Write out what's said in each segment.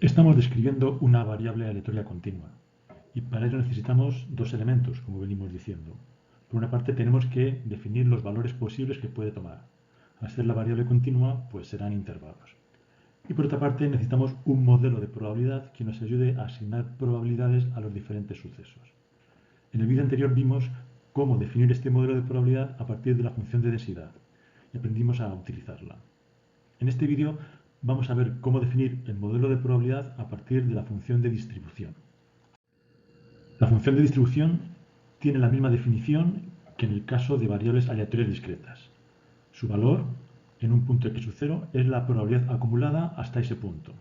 Estamos describiendo una variable aleatoria continua y para ello necesitamos dos elementos, como venimos diciendo. Por una parte tenemos que definir los valores posibles que puede tomar. Al ser la variable continua, pues serán intervalos. Y por otra parte necesitamos un modelo de probabilidad que nos ayude a asignar probabilidades a los diferentes sucesos. En el vídeo anterior vimos cómo definir este modelo de probabilidad a partir de la función de densidad y aprendimos a utilizarla. En este vídeo vamos a ver cómo definir el modelo de probabilidad a partir de la función de distribución. La función de distribución tiene la misma definición que en el caso de variables aleatorias discretas. Su valor, en un punto x sub 0, es la probabilidad acumulada hasta ese punto.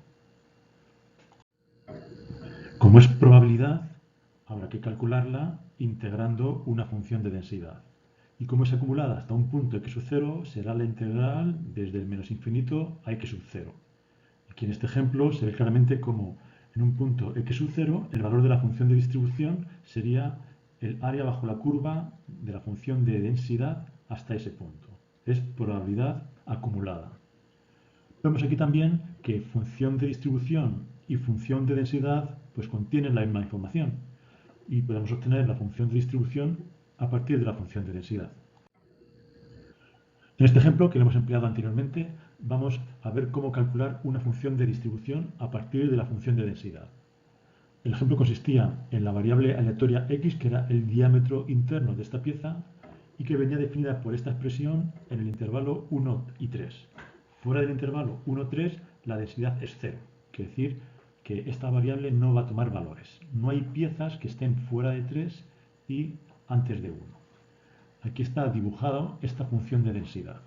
Como es probabilidad, habrá que calcularla integrando una función de densidad. Y como es acumulada hasta un punto x sub 0, será la integral desde el menos infinito a x sub 0. Aquí en este ejemplo se ve claramente como en un punto x sub 0 el valor de la función de distribución sería el área bajo la curva de la función de densidad hasta ese punto. Es probabilidad acumulada. Vemos aquí también que función de distribución y función de densidad pues contienen la misma información y podemos obtener la función de distribución a partir de la función de densidad. En este ejemplo, que lo hemos empleado anteriormente, vamos a ver cómo calcular una función de distribución a partir de la función de densidad. El ejemplo consistía en la variable aleatoria x, que era el diámetro interno de esta pieza, y que venía definida por esta expresión en el intervalo 1 y 3. Fuera del intervalo 1, 3, la densidad es 0, quiere decir que esta variable no va a tomar valores. No hay piezas que estén fuera de 3 y antes de 1. Aquí está dibujada esta función de densidad.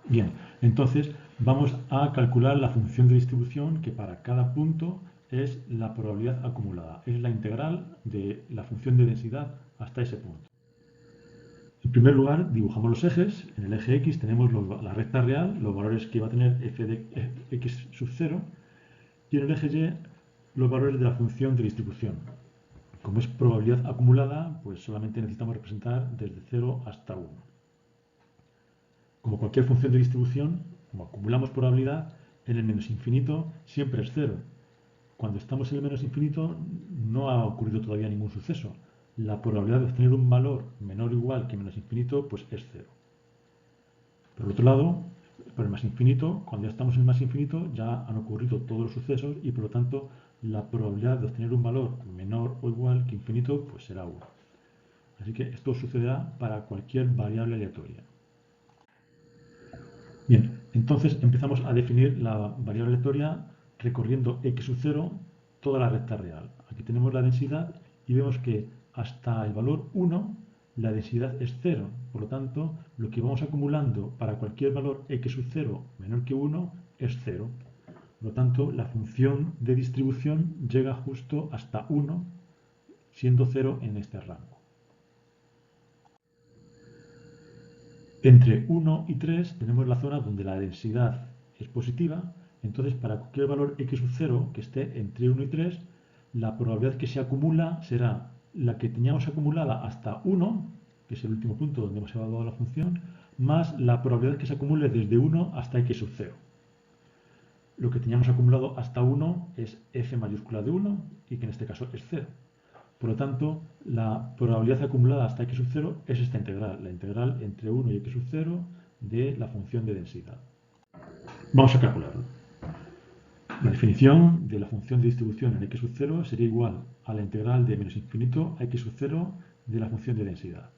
Bien, entonces vamos a calcular la función de distribución que para cada punto es la probabilidad acumulada. Es la integral de la función de densidad hasta ese punto. En primer lugar, dibujamos los ejes. En el eje x tenemos la recta real, los valores que va a tener f de x sub 0, y en el eje y los valores de la función de distribución. Como es probabilidad acumulada, pues solamente necesitamos representar desde 0 hasta 1. Como cualquier función de distribución, como acumulamos probabilidad, en el menos infinito siempre es 0. Cuando estamos en el menos infinito no ha ocurrido todavía ningún suceso. La probabilidad de obtener un valor menor o igual que menos infinito pues es 0. Por otro lado, por el más infinito, cuando ya estamos en el más infinito ya han ocurrido todos los sucesos y por lo tanto la probabilidad de obtener un valor menor o igual que infinito pues será 1. Así que esto sucederá para cualquier variable aleatoria. Bien, entonces empezamos a definir la variable aleatoria recorriendo x sub 0 toda la recta real. Aquí tenemos la densidad y vemos que hasta el valor 1 la densidad es 0. Por lo tanto, lo que vamos acumulando para cualquier valor x sub 0 menor que 1 es 0. Por lo tanto, la función de distribución llega justo hasta 1, siendo 0 en este rango. Entre 1 y 3 tenemos la zona donde la densidad es positiva, entonces para cualquier valor x sub 0 que esté entre 1 y 3, la probabilidad que se acumula será la que teníamos acumulada hasta 1, que es el último punto donde hemos evaluado la función, más la probabilidad que se acumule desde 1 hasta x sub 0. Lo que teníamos acumulado hasta 1 es f mayúscula de 1 y que en este caso es 0. Por lo tanto, la probabilidad acumulada hasta x sub 0 es esta integral, la integral entre 1 y x sub 0 de la función de densidad. Vamos a calcularlo. La definición de la función de distribución en x sub 0 sería igual a la integral de menos infinito a x sub 0 de la función de densidad.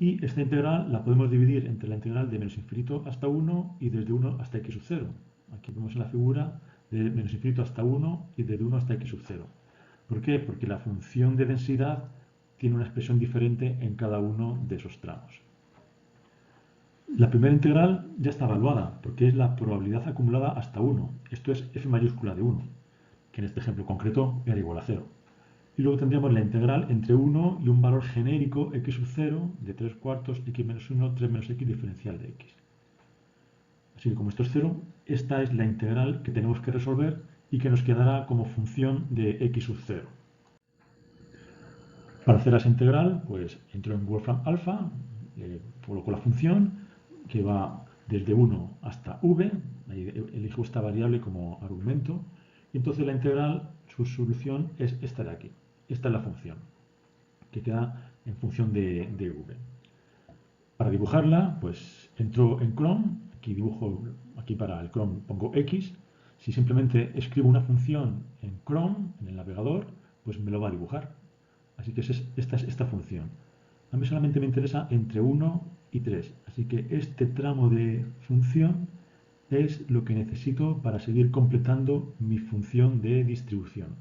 Y esta integral la podemos dividir entre la integral de menos infinito hasta 1 y desde 1 hasta x sub 0. Aquí vemos en la figura de menos infinito hasta 1 y desde 1 hasta x sub 0. ¿Por qué? Porque la función de densidad tiene una expresión diferente en cada uno de esos tramos. La primera integral ya está evaluada, porque es la probabilidad acumulada hasta 1. Esto es f mayúscula de 1, que en este ejemplo concreto era igual a 0. Y luego tendríamos la integral entre 1 y un valor genérico x sub 0 de 3 cuartos x menos 1, 3 menos x diferencial de x. Así que como esto es 0, esta es la integral que tenemos que resolver y que nos quedará como función de x sub 0. Para hacer esa integral, pues entro en Wolfram Alpha, coloco la función que va desde 1 hasta v, elijo esta variable como argumento, Y entonces la integral, su solución es esta de aquí. Esta es la función, que queda en función de v. Para dibujarla, pues entro en Chrome, aquí dibujo, aquí para el Chrome pongo X. Si simplemente escribo una función en Chrome, en el navegador, pues me lo va a dibujar. Así que esta es esta función. A mí solamente me interesa entre 1 y 3, así que este tramo de función es lo que necesito para seguir completando mi función de distribución.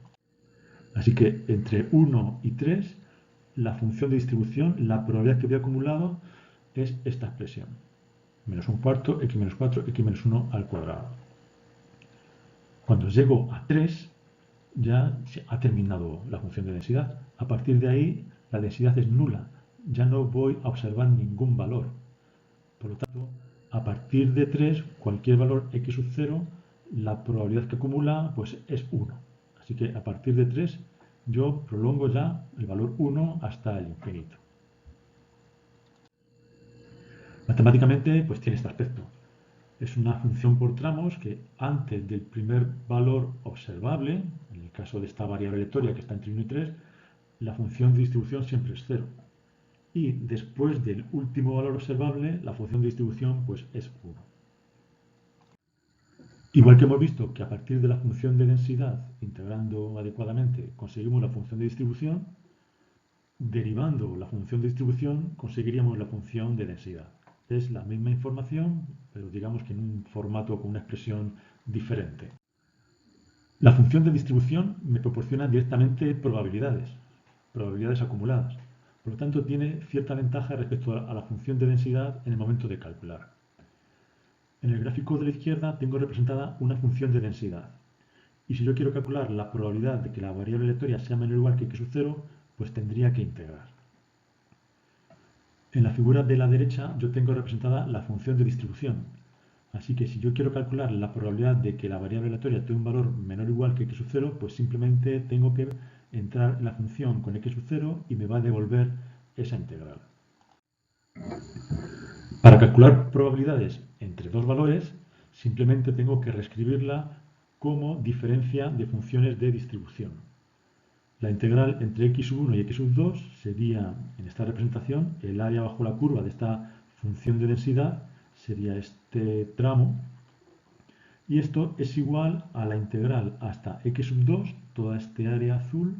Así que entre 1 y 3, la función de distribución, la probabilidad que había acumulado es esta expresión. Menos un cuarto, x menos 4, x menos 1 al cuadrado. Cuando llego a 3, ya se ha terminado la función de densidad. A partir de ahí, la densidad es nula. Ya no voy a observar ningún valor. Por lo tanto, a partir de 3, cualquier valor x sub 0, la probabilidad que acumula pues, es 1. Así que a partir de 3, yo prolongo ya el valor 1 hasta el infinito. Matemáticamente, pues tiene este aspecto. Es una función por tramos que antes del primer valor observable, en el caso de esta variable aleatoria que está entre 1 y 3, la función de distribución siempre es 0. Y después del último valor observable, la función de distribución pues, es 1. Igual que hemos visto que a partir de la función de densidad, integrando adecuadamente, conseguimos la función de distribución, derivando la función de distribución conseguiríamos la función de densidad. Es la misma información, pero digamos que en un formato con una expresión diferente. La función de distribución me proporciona directamente probabilidades acumuladas. Por lo tanto, tiene cierta ventaja respecto a la función de densidad en el momento de calcular. En el gráfico de la izquierda tengo representada una función de densidad. Y si yo quiero calcular la probabilidad de que la variable aleatoria sea menor o igual que x sub 0, pues tendría que integrar. En la figura de la derecha yo tengo representada la función de distribución. Así que si yo quiero calcular la probabilidad de que la variable aleatoria tenga un valor menor o igual que x sub 0, pues simplemente tengo que entrar en la función con x sub 0 y me va a devolver esa integral. Para calcular probabilidades entre dos valores, simplemente tengo que reescribirla como diferencia de funciones de distribución. La integral entre x sub 1 y x sub 2 sería, en esta representación, el área bajo la curva de esta función de densidad, sería este tramo, y esto es igual a la integral hasta x sub 2, toda este área azul,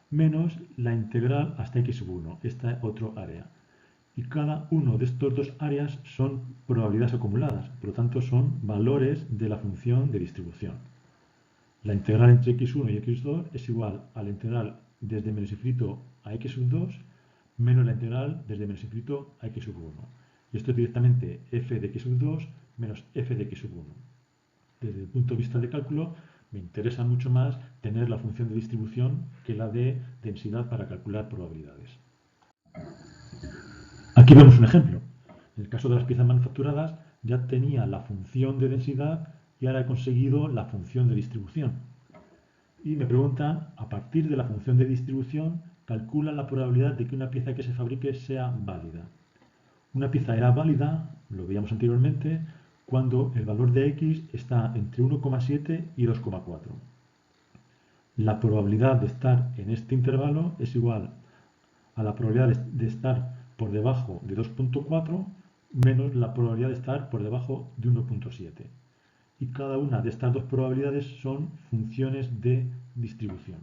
menos la integral hasta x sub 1, esta otro área. Y cada uno de estos dos áreas son probabilidades acumuladas, por lo tanto son valores de la función de distribución. La integral entre x1 y x2 es igual a la integral desde menos infinito a x sub 2 menos la integral desde menos infinito a x sub 1. Y esto es directamente f de x sub 2 menos f de x sub 1. Desde el punto de vista de cálculo, me interesa mucho más tener la función de distribución que la de densidad para calcular probabilidades. Aquí vemos un ejemplo. En el caso de las piezas manufacturadas ya tenía la función de densidad y ahora he conseguido la función de distribución. Y me preguntan, a partir de la función de distribución, calcula la probabilidad de que una pieza que se fabrique sea válida. Una pieza era válida, lo veíamos anteriormente, cuando el valor de x está entre 1,7 y 2,4. La probabilidad de estar en este intervalo es igual a la probabilidad de estar por debajo de 2,4 menos la probabilidad de estar por debajo de 1,7. Y cada una de estas dos probabilidades son funciones de distribución.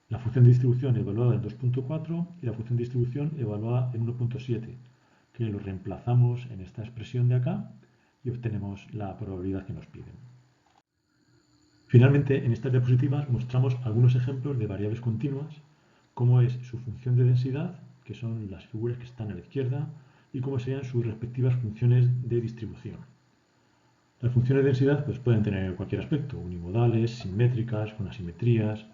La función de distribución evaluada en 2,4 y la función de distribución evaluada en 1,7, que lo reemplazamos en esta expresión de acá y obtenemos la probabilidad que nos piden. Finalmente, en estas diapositivas mostramos algunos ejemplos de variables continuas, cómo es su función de densidad, que son las figuras que están a la izquierda, y cómo serían sus respectivas funciones de distribución. Las funciones de densidad pues, pueden tener cualquier aspecto, unimodales, simétricas, con asimetrías,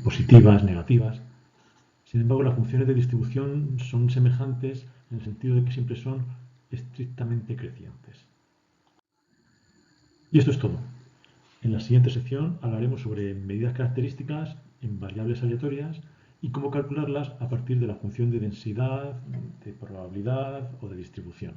positivas, negativas. Sin embargo, las funciones de distribución son semejantes en el sentido de que siempre son estrictamente crecientes. Y esto es todo. En la siguiente sección hablaremos sobre medidas características en variables aleatorias y cómo calcularlas a partir de la función de densidad, de probabilidad o de distribución.